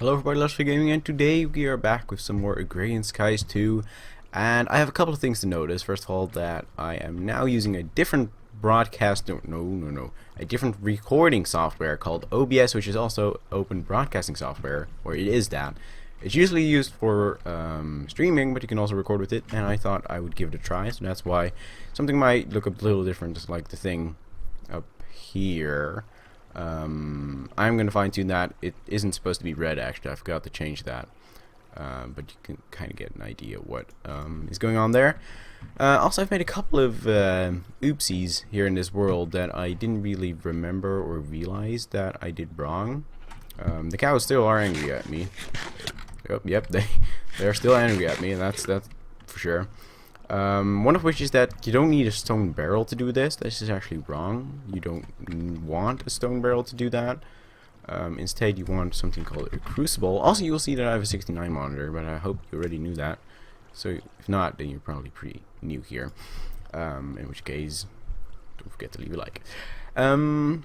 Hello everybody, Let's Gaming, and today we are back with some more Agrarian Skies 2, and I have a couple of things to notice. First of all, that I am now using a different a different recording software called OBS, which is also open broadcasting software, or it is that. It's usually used for streaming, but you can also record with it, and I thought I would give it a try, so that's why something might look a little different, just like the thing up here. I'm going to fine tune that. It isn't supposed to be red, actually. I forgot to change that. But you can kind of get an idea what is going on there. Also, I've made a couple of oopsies here in this world that I didn't really remember or realize that I did wrong. The cows still are angry at me. Yep, they're still angry at me, and that's for sure. One of which is that you don't need a stone barrel to do this. This is actually wrong. You don't want a stone barrel to do that. Instead, you want something called a crucible. Also, you'll see that I have a 69 monitor, but I hope you already knew that. So if not, then you're probably pretty new here. In which case, don't forget to leave a like. In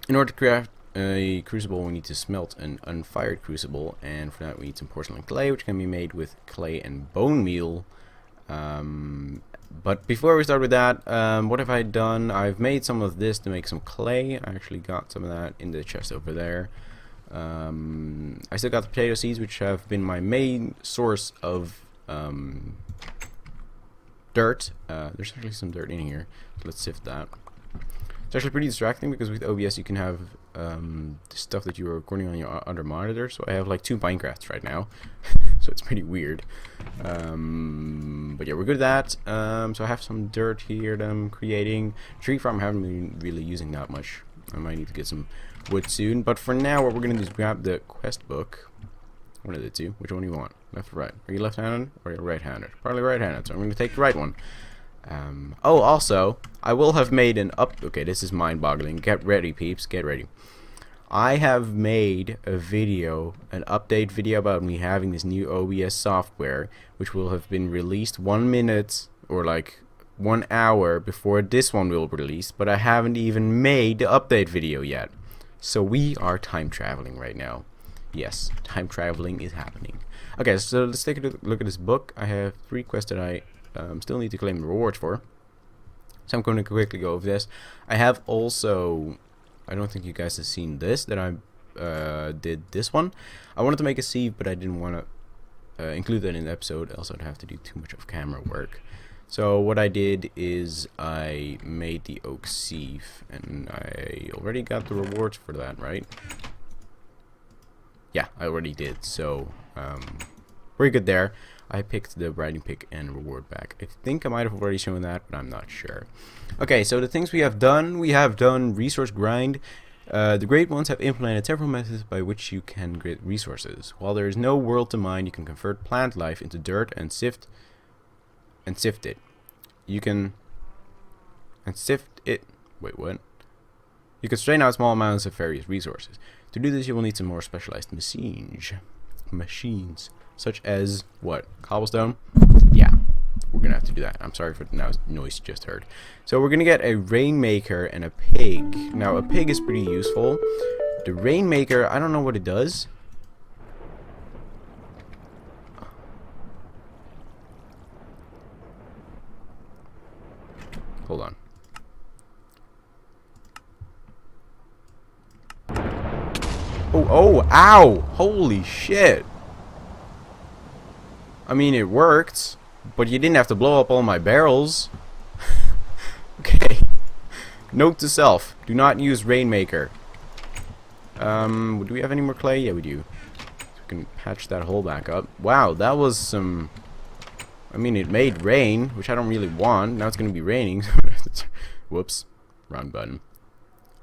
order to craft a crucible, we need to smelt an unfired crucible, and for that we need some porcelain clay, which can be made with clay and bone meal. But before we start with that, what have I done? I've made some of this to make some clay. I actually got some of that in the chest over there. I still got the potato seeds, which have been my main source of dirt. There's actually some dirt in here, so let's sift that. It's actually pretty distracting because with OBS you can have the stuff that you are recording on your other monitor. So I have like 2 Minecrafts right now, so it's pretty weird. But yeah, we're good at that. So I have some dirt here that I'm creating. Tree farm I haven't been really using that much. I might need to get some wood soon. But for now, what we're gonna do is grab the quest book. One of the two. Which one do you want? Left or right? Are you left-handed or are you right-handed? Probably right-handed. So I'm gonna take the right one. Oh, also, I will have made an okay, this is mind-boggling. Get ready, peeps. Get ready. I have made a video, an update video about me having this new OBS software, which will have been released 1 minute or like 1 hour before this one will release, but I haven't even made the update video yet. So we are time traveling right now. Yes, time traveling is happening. Okay, so let's take a look at this book. I have 3 quests that I still need to claim the rewards for. So I'm going to quickly go over this. I have also, I don't think you guys have seen this, that I did this one. I wanted to make a sieve, but I didn't want to include that in the episode, else I'd have to do too much of camera work. So what I did is I made the oak sieve, and I already got the rewards for that, right? Yeah, I already did, so pretty good there. I picked the writing pick and reward back. I think I might have already shown that, but I'm not sure. Okay, so the things we have done resource grind. The great ones have implemented several methods by which you can get resources. While there is no world to mine, you can convert plant life into dirt and sift it. You can sift it. Wait, what? You can strain out small amounts of various resources. To do this, you will need some more specialized machines. Such as, what? Cobblestone? Yeah, we're gonna have to do that. I'm sorry for the noise you just heard. So we're gonna get a rainmaker and a pig. Now, a pig is pretty useful. The rainmaker, I don't know what it does. Hold on. Oh, ow! Holy shit! I mean, it worked, but you didn't have to blow up all my barrels. Okay. Note to self: do not use rainmaker. Do we have any more clay? Yeah, we do. So we can patch that hole back up. Wow, that was some. I mean, it made rain, which I don't really want. Now it's gonna be raining. Whoops, wrong button.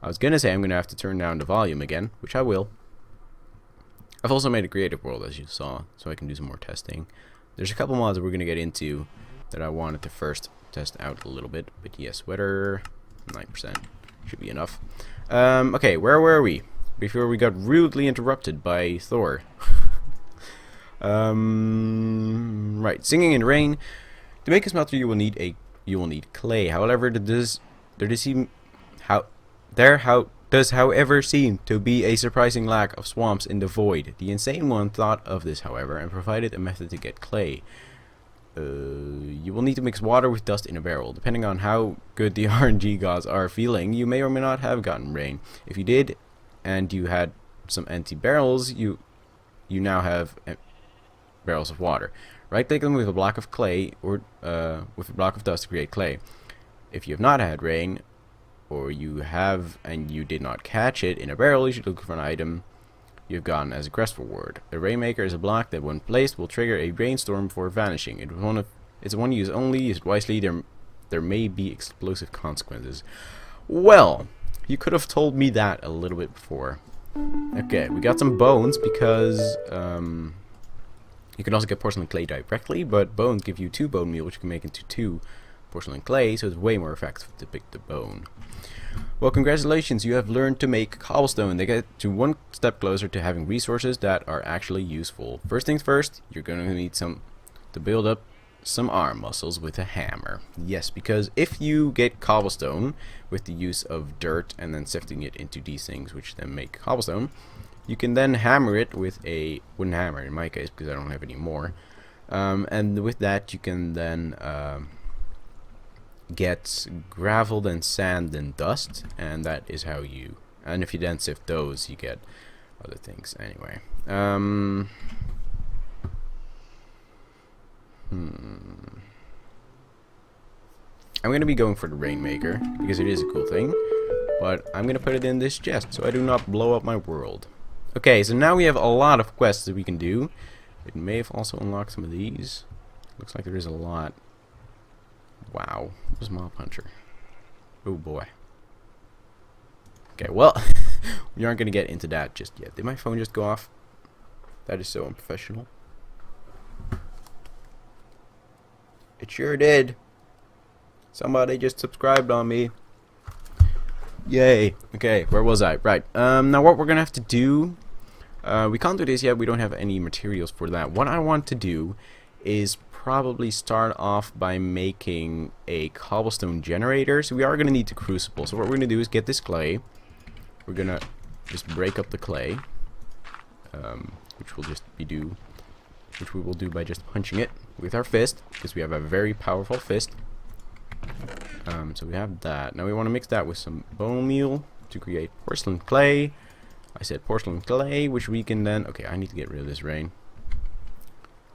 I was gonna say I'm gonna have to turn down the volume again, which I will. I've also made a creative world, as you saw, so I can do some more testing. There's a couple mods that we're going to get into that I wanted to first test out a little bit. But yes, weather, 9%. Should be enough. Okay, where were we? Before we got rudely interrupted by Thor. Right, singing in the rain. To make a smelter, you will need clay. However, there does however seem to be a surprising lack of swamps in the void. The insane one thought of this, however, and provided a method to get clay. You will need to mix water with dust in a barrel. Depending on how good the RNG gods are feeling, you may or may not have gotten rain. If you did, and you had some empty barrels, you now have barrels of water. Right-click them with a block of clay or with a block of dust to create clay. If you have not had rain, or you have and you did not catch it in a barrel, you should look for an item you've gotten as a quest reward. A rainmaker is a block that, when placed, will trigger a rainstorm before vanishing. It's one use only. Use it wisely. There may be explosive consequences. Well, you could have told me that a little bit before. Okay, we got some bones because you can also get porcelain clay directly, but bones give you 2 bone meal, which you can make into 2 porcelain clay, so it's way more effective to pick the bone. Well, congratulations, you have learned to make cobblestone. They get to one step closer to having resources that are actually useful. First things first, you're going to need some to build up some arm muscles with a hammer. Yes, because if you get cobblestone with the use of dirt and then sifting it into these things, which then make cobblestone, you can then hammer it with a wooden hammer, in my case, because I don't have any more. And with that, you can then get gravel, then sand, then dust, and that is how you. And if you then sift those, you get other things. Anyway, I'm gonna be going for the rainmaker because it is a cool thing, but I'm gonna put it in this chest so I do not blow up my world. Okay, so now we have a lot of quests that we can do. It may have also unlocked some of these. Looks like there is a lot. Wow, what was Mob Hunter? Oh boy. Okay, well, we aren't going to get into that just yet. Did my phone just go off? That is so unprofessional. It sure did. Somebody just subscribed on me. Yay. Okay, where was I? Right. Now what we're going to have to do, we can't do this yet. We don't have any materials for that. What I want to do is probably start off by making a cobblestone generator. So we are going to need the crucible. So what we're going to do is get this clay. We're going to just break up the clay, which we will do by just punching it with our fist, because we have a very powerful fist. So we have that. Now we want to mix that with some bone meal to create porcelain clay. I said porcelain clay, which we can then... Okay, I need to get rid of this rain.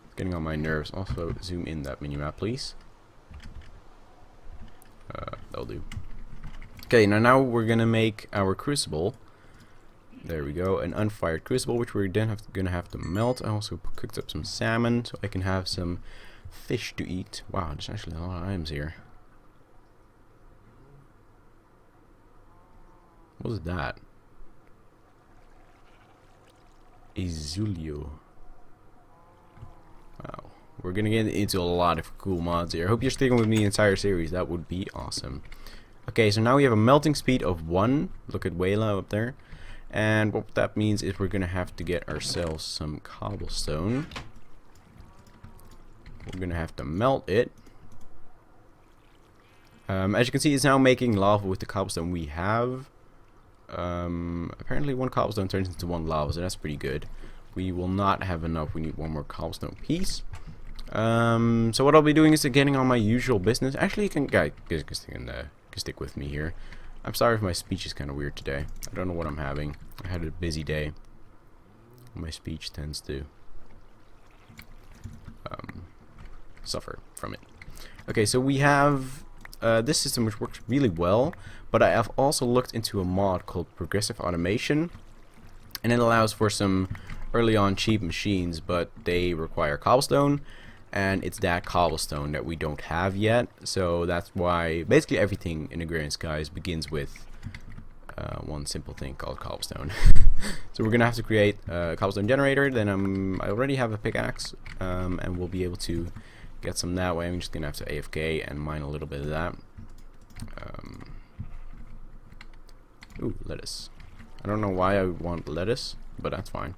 It's getting on my nerves. Also, zoom in that minimap, please. That'll do. Okay, now we're gonna make our crucible. There we go, an unfired crucible, which we're then gonna have to melt. I also cooked up some salmon, so I can have some fish to eat. Wow, there's actually a lot of items here. What was that? Azulio. Wow, we're gonna get into a lot of cool mods here. I hope you're sticking with me the entire series. That would be awesome. Okay, so now we have a melting speed of 1. Look at Wayla up there. And what that means is we're gonna have to get ourselves some cobblestone. We're gonna have to melt it. As you can see, it's now making lava with the cobblestone we have. Apparently 1 cobblestone turns into 1 lava, so that's pretty good. We will not have enough. We need 1 more cobblestone piece. So what I'll be doing is getting on my usual business. Actually, you can stick with me here. I'm sorry if my speech is kind of weird today. I don't know what I'm having. I had a busy day. My speech tends to suffer from it. Okay, so we have this system which works really well, but I have also looked into a mod called Progressive Automation, and it allows for some early on cheap machines, but they require cobblestone, and it's that cobblestone that we don't have yet. So that's why basically everything in Agrarian Skies begins with one simple thing called cobblestone. So we're gonna have to create a cobblestone generator. Then I already have a pickaxe, and we'll be able to get some that way. I'm just gonna have to AFK and mine a little bit of that. Ooh, lettuce. I don't know why I would want lettuce, but that's fine.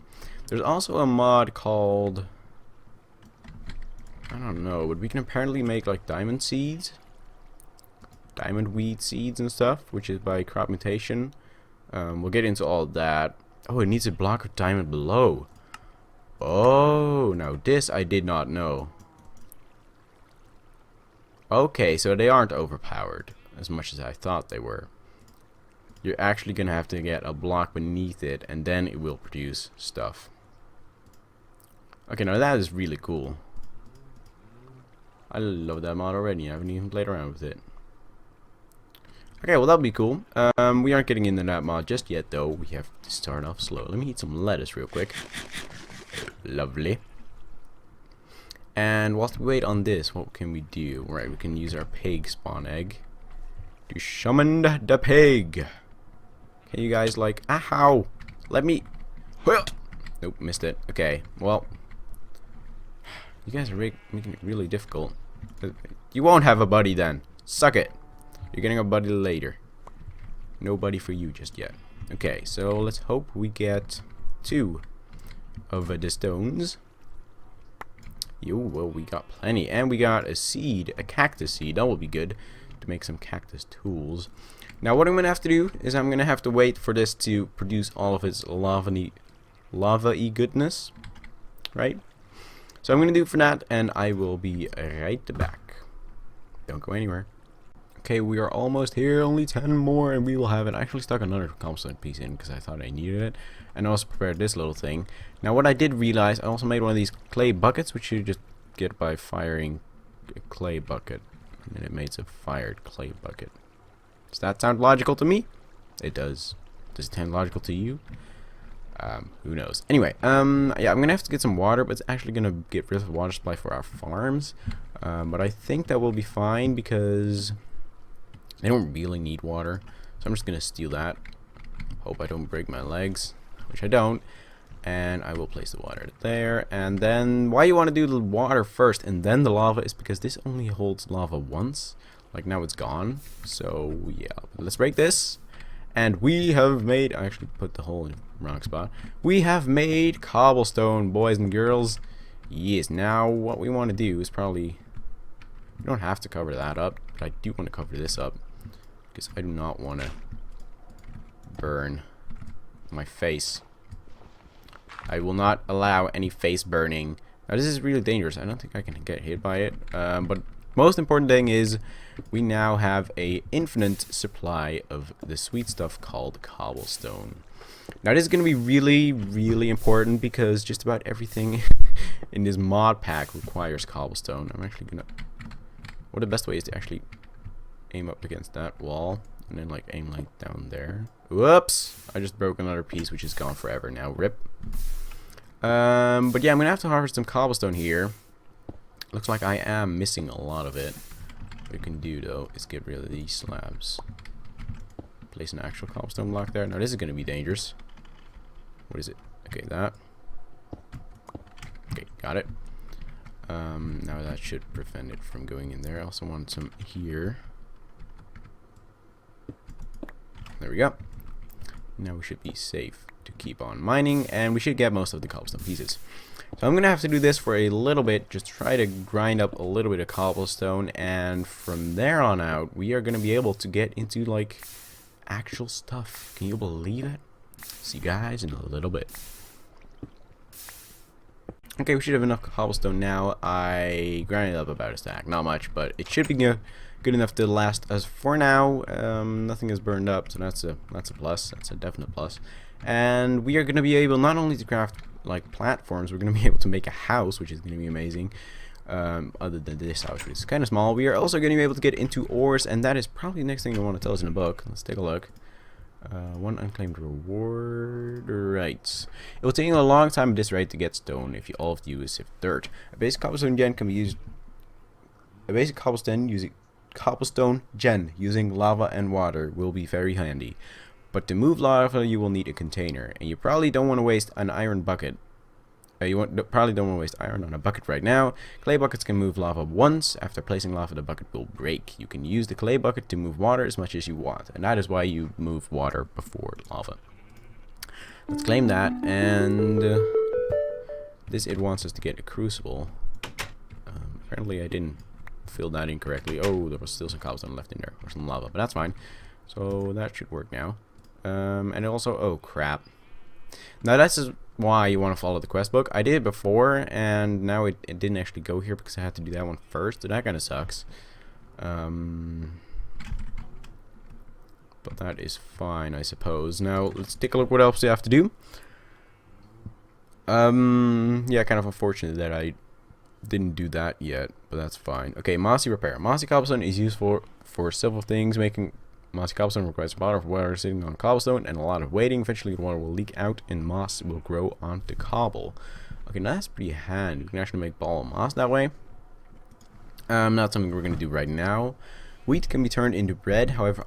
There's also a mod called, I don't know, but we can apparently make like diamond seeds, diamond weed seeds and stuff, which is by crop mutation. We'll get into all that. Oh, it needs a block of diamond below. Oh, now this I did not know. Okay, so they aren't overpowered as much as I thought they were. You're actually gonna have to get a block beneath it, and then it will produce stuff. Okay, now that is really cool. I love that mod already. I haven't even played around with it. Okay, well that'll be cool. We aren't getting into that mod just yet, though. We have to start off slow. Let me eat some lettuce real quick. Lovely. And whilst we wait on this, what can we do? Right, we can use our pig spawn egg to summon the pig. Can you guys like, ow, let me, nope, missed it. Okay, well, you guys are making it really difficult. You won't have a buddy then. Suck it. You're getting a buddy later. No buddy for you just yet. Okay, so let's hope we get 2 of the stones. Yo, well, we got plenty. And we got a seed, a cactus seed. That will be good to make some cactus tools. Now, what I'm going to have to do is I'm going to have to wait for this to produce all of its lava-y goodness. Right? So I'm going to do it for that, and I will be right back. Don't go anywhere. Okay, we are almost here. Only 10 more, and we will have it. I actually stuck another cobblestone piece in because I thought I needed it. And I also prepared this little thing. Now, what I did realize, I also made one of these clay buckets, which you just get by firing a clay bucket. And it makes a fired clay bucket. Does that sound logical to me? It does. Does it sound logical to you? Who knows? Anyway, yeah, I'm gonna have to get some water, but it's actually gonna get rid of the water supply for our farms. But I think that will be fine because they don't really need water. So I'm just gonna steal that. Hope I don't break my legs, which I don't. And I will place the water there. And then why you want to do the water first and then the lava is because this only holds lava once. Like now it's gone. So yeah, let's break this. And we have made, I actually put the hole in the wrong spot. We have made cobblestone, boys and girls. Yes, now what we want to do is probably, we don't have to cover that up, but I do want to cover this up. Because I do not want to burn my face. I will not allow any face burning. Now this is really dangerous. I don't think I can get hit by it. But most important thing is we now have a infinite supply of the sweet stuff called cobblestone. Now this is going to be really, really important because just about everything in this mod pack requires cobblestone. I'm actually going to... What the best way is to actually aim up against that wall and then like aim like down there. Whoops! I just broke another piece which is gone forever now. Rip. But yeah, I'm going to have to harvest some cobblestone here. Looks like I am missing a lot of it. What we can do though is get rid of these slabs. Place an actual cobblestone block there. Now this is going to be dangerous. What is it? Okay, that. Okay, got it. Now that should prevent it from going in there. I also want some here. There we go. Now we should be safe to keep on mining, and we should get most of the cobblestone pieces. So I'm gonna have to do this for a little bit, just try to grind up a little bit of cobblestone, and from there on out we are gonna be able to get into like actual stuff. Can you believe it? See you guys in a little bit. Okay, we should have enough cobblestone now. I grinded up about a stack, not much, but it should be good enough to last us for now. Nothing is burned up, so that's a plus. That's a definite plus. And we are going to be able not only to craft like platforms, we're going to be able to make a house, which is going to be amazing. Other than this house, which is kind of small, we are also going to be able to get into ores, and that is probably the next thing they want to tell us in the book. Let's take a look. One unclaimed reward. Right. It will take you a long time at this rate to get stone if you all of you is sift dirt. A basic cobblestone gen can be used. A basic cobblestone gen using lava and water will be very handy. But to move lava, you will need a container, and you probably don't want to waste an iron bucket. Probably don't want to waste iron on a bucket right now. Clay buckets can move lava once. After placing lava, the bucket will break. You can use the clay bucket to move water as much as you want, and that is why you move water before lava. Let's claim that, and this it wants us to get a crucible. Apparently I didn't fill that in correctly. Oh, there was still some cobblestone left in there, or some lava, but that's fine. So that should work now. And also, oh crap. Now that's just why you want to follow the quest book. I did it before, and now it didn't actually go here because I had to do that one first. So that kind of sucks. But that is fine, I suppose. Now let's take a look what else we have to do. Yeah, kind of unfortunate that I didn't do that yet, but that's fine. Okay, mossy repair. Mossy cobblestone is useful for several things. Making mossy cobblestone requires a lot of water sitting on cobblestone and a lot of waiting. Eventually the water will leak out and moss will grow onto cobble. Okay, now that's pretty handy. We can actually make ball of moss that way. Not something we're going to do right now. Wheat can be turned into bread. However,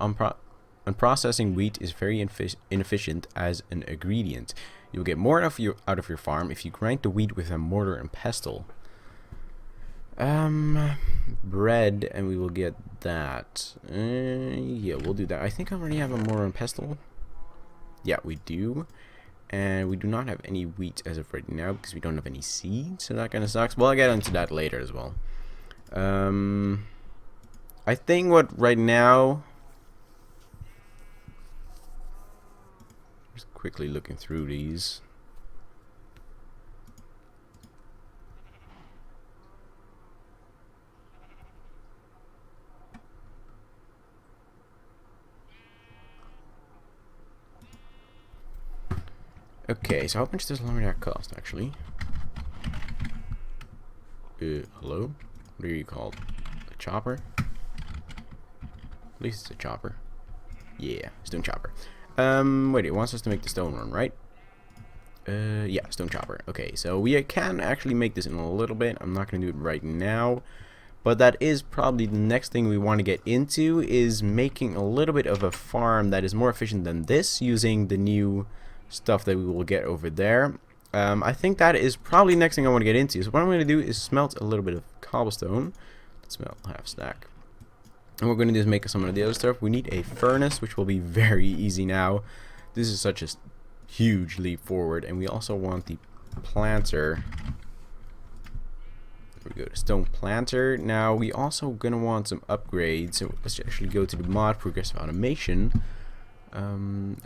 unprocessing wheat is very inefficient as an ingredient. You'll get more out of your farm if you grind the wheat with a mortar and pestle. Bread, and we will get that. Yeah, we'll do that. I think I already have a mortar and pestle. Yeah, we do. And we do not have any wheat as of right now because we don't have any seeds, so that kind of sucks. Well, I'll get into that later as well. I think what right now... Just quickly looking through these. Okay, so how much does lumberjack cost, actually? Hello? What are you called? A chopper? At least it's a chopper. Yeah, stone chopper. Wait, it wants us to make the stone one, right? Yeah, stone chopper. Okay, so we can actually make this in a little bit. I'm not going to do it right now. But that is probably the next thing we want to get into, is making a little bit of a farm that is more efficient than this, using the new stuff that we will get over there. I think that is probably the next thing I want to get into. So what I'm going to do is smelt a little bit of cobblestone. Let's smelt half stack. And what we're going to do is make some of the other stuff. We need a furnace, which will be very easy now. This is such a huge leap forward. And we also want the planter. There we go, the stone planter. Now we also going to want some upgrades. So let's actually go to the mod progressive automation.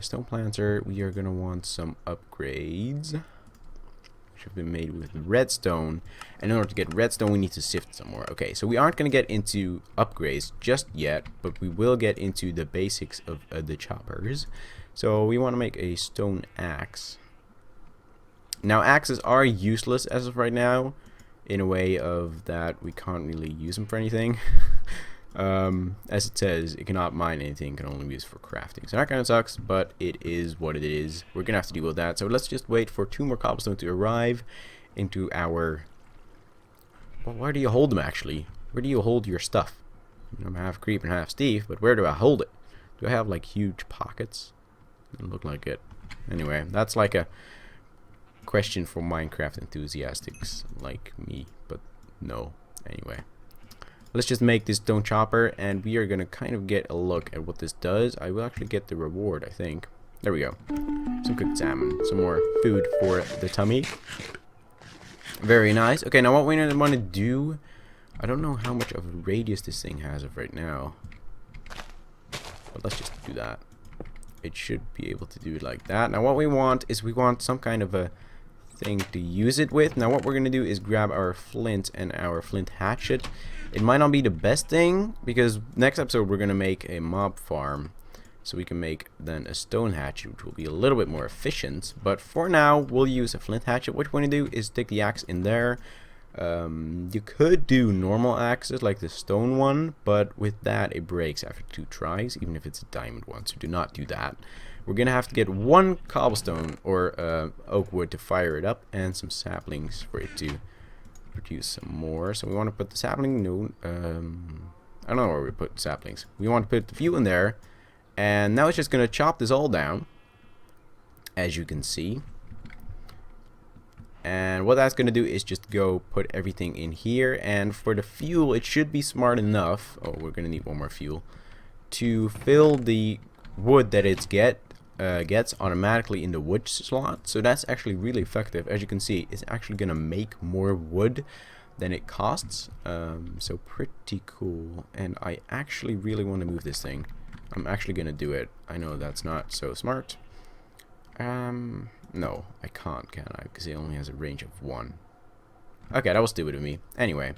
Stone planter, we are going to want some upgrades, which have been made with redstone. And in order to get redstone, we need to sift some more. Okay, so we aren't going to get into upgrades just yet, but we will get into the basics of the choppers. So we want to make a stone axe. Now, axes are useless as of right now, in a way of that we can't really use them for anything. As it says, it cannot mine anything, can only be used for crafting. So that kind of sucks, but it is what it is. We're gonna have to deal with that. So let's just wait for 2 more cobblestone to arrive into our... Well, where do you hold them, actually? Where do you hold your stuff? I'm half creep and half Steve, but where do I hold it? Do I have, like, huge pockets? Doesn't look like it. Anyway, that's like a question for Minecraft enthusiasts like me, but no. Anyway. Let's just make this stone chopper, and we are going to kind of get a look at what this does. I will actually get the reward, I think. There we go. Some cooked salmon. Some more food for the tummy. Very nice. Okay, now what we want to do... I don't know how much of a radius this thing has of right now. But let's just do that. It should be able to do it like that. Now what we want is we want some kind of a thing to use it with. Now what we're going to do is grab our flint and our flint hatchet. It might not be the best thing, because next episode we're going to make a mob farm. So we can make then a stone hatchet, which will be a little bit more efficient. But for now, we'll use a flint hatchet. What we're going to do is stick the axe in there. You could do normal axes like the stone one, but with that it breaks after 2 tries, even if it's a diamond one. So do not do that. We're going to have to get 1 cobblestone or oak wood to fire it up, and some saplings for it to produce some more. So we want to put the sapling, I don't know where we put saplings. We want to put a few in there, and now it's just going to chop this all down, as you can see. And what that's going to do is just go put everything in here. And for the fuel, it should be smart enough, oh, we're going to need 1 more fuel, to fill the wood that it gets automatically in the wood slot. So that's actually really effective. As you can see, it's actually gonna make more wood than it costs. So pretty cool. And I actually really want to move this thing. I'm actually gonna do it. I know that's not so smart. No, I can't, can I? Because it only has a range of 1. Okay, that was stupid of me. Anyway,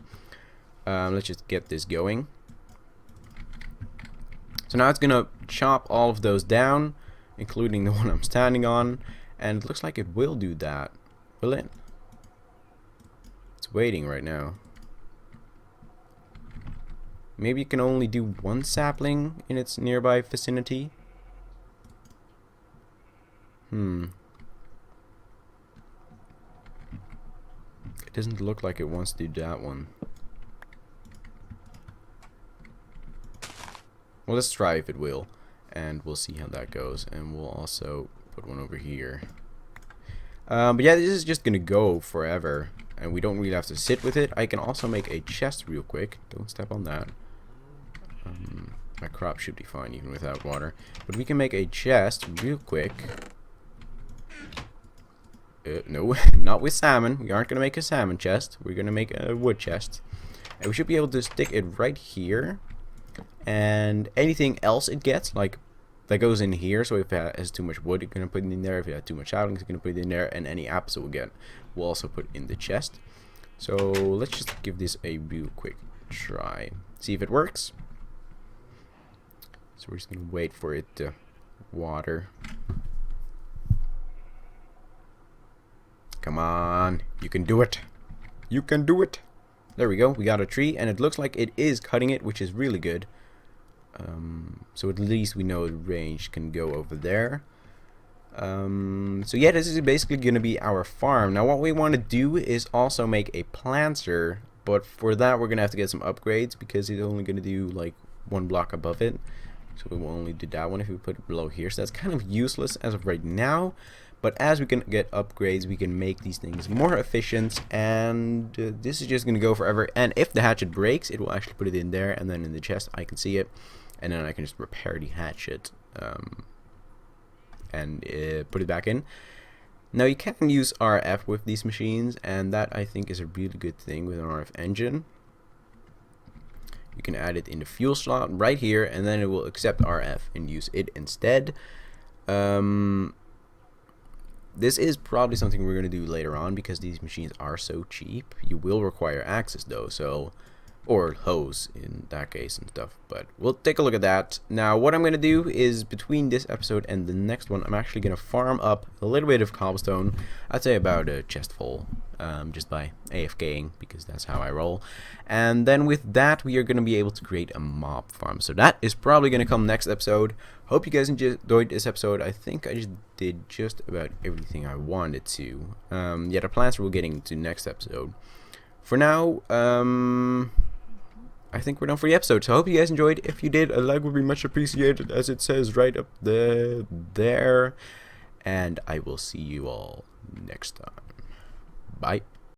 let's just get this going. So now it's gonna chop all of those down, including the one I'm standing on, and it looks like it will do that. Will it? It's waiting right now. Maybe it can only do 1 sapling in its nearby vicinity. It doesn't look like it wants to do that one. Well, let's try if it will, and we'll see how that goes. And we'll also put one over here. But yeah, this is just gonna go forever, and we don't really have to sit with it. I can also make a chest real quick. Don't step on that. My crop should be fine even without water. But we can make a chest real quick. No, not with salmon. We aren't going to make a salmon chest. We're going to make a wood chest. And we should be able to stick it right here. And anything else it gets, like, that goes in here. So if it has too much wood, it's going to put it in there. If it has too much sapling, it's going to put it in there. And any apples it will get, we'll also put in the chest. So let's just give this a real quick try. See if it works. So we're just going to wait for it to water. Come on, you can do it. You can do it. There we go. We got a tree, and it looks like it is cutting it, which is really good. So at least we know the range can go over there. So yeah, this is basically going to be our farm. Now what we want to do is also make a planter, but for that we're going to have to get some upgrades because it's only going to do like 1 block above it. So we will only do that one if we put it below here. So that's kind of useless as of right now. But as we can get upgrades, we can make these things more efficient. And this is just going to go forever. And if the hatchet breaks, it will actually put it in there. And then in the chest, I can see it. And then I can just repair the hatchet. And put it back in. Now you can use RF with these machines. And that I think is a really good thing with an RF engine. You can add it in the fuel slot right here, and then it will accept RF and use it instead. This is probably something we're going to do later on because these machines are so cheap. You will require access though, so, or hose in that case and stuff, but we'll take a look at that. Now what I'm going to do is between this episode and the next one, I'm actually going to farm up a little bit of cobblestone. I'd say about a chest full, just by AFKing because that's how I roll. And then with that we are going to be able to create a mob farm. So that is probably going to come next episode. Hope you guys enjoyed this episode. I think I just did just about everything I wanted to. Yeah, the plans we're getting to next episode. For now, I think we're done for the episode. So I hope you guys enjoyed. If you did, a like would be much appreciated, as it says right up there. And I will see you all next time. Bye.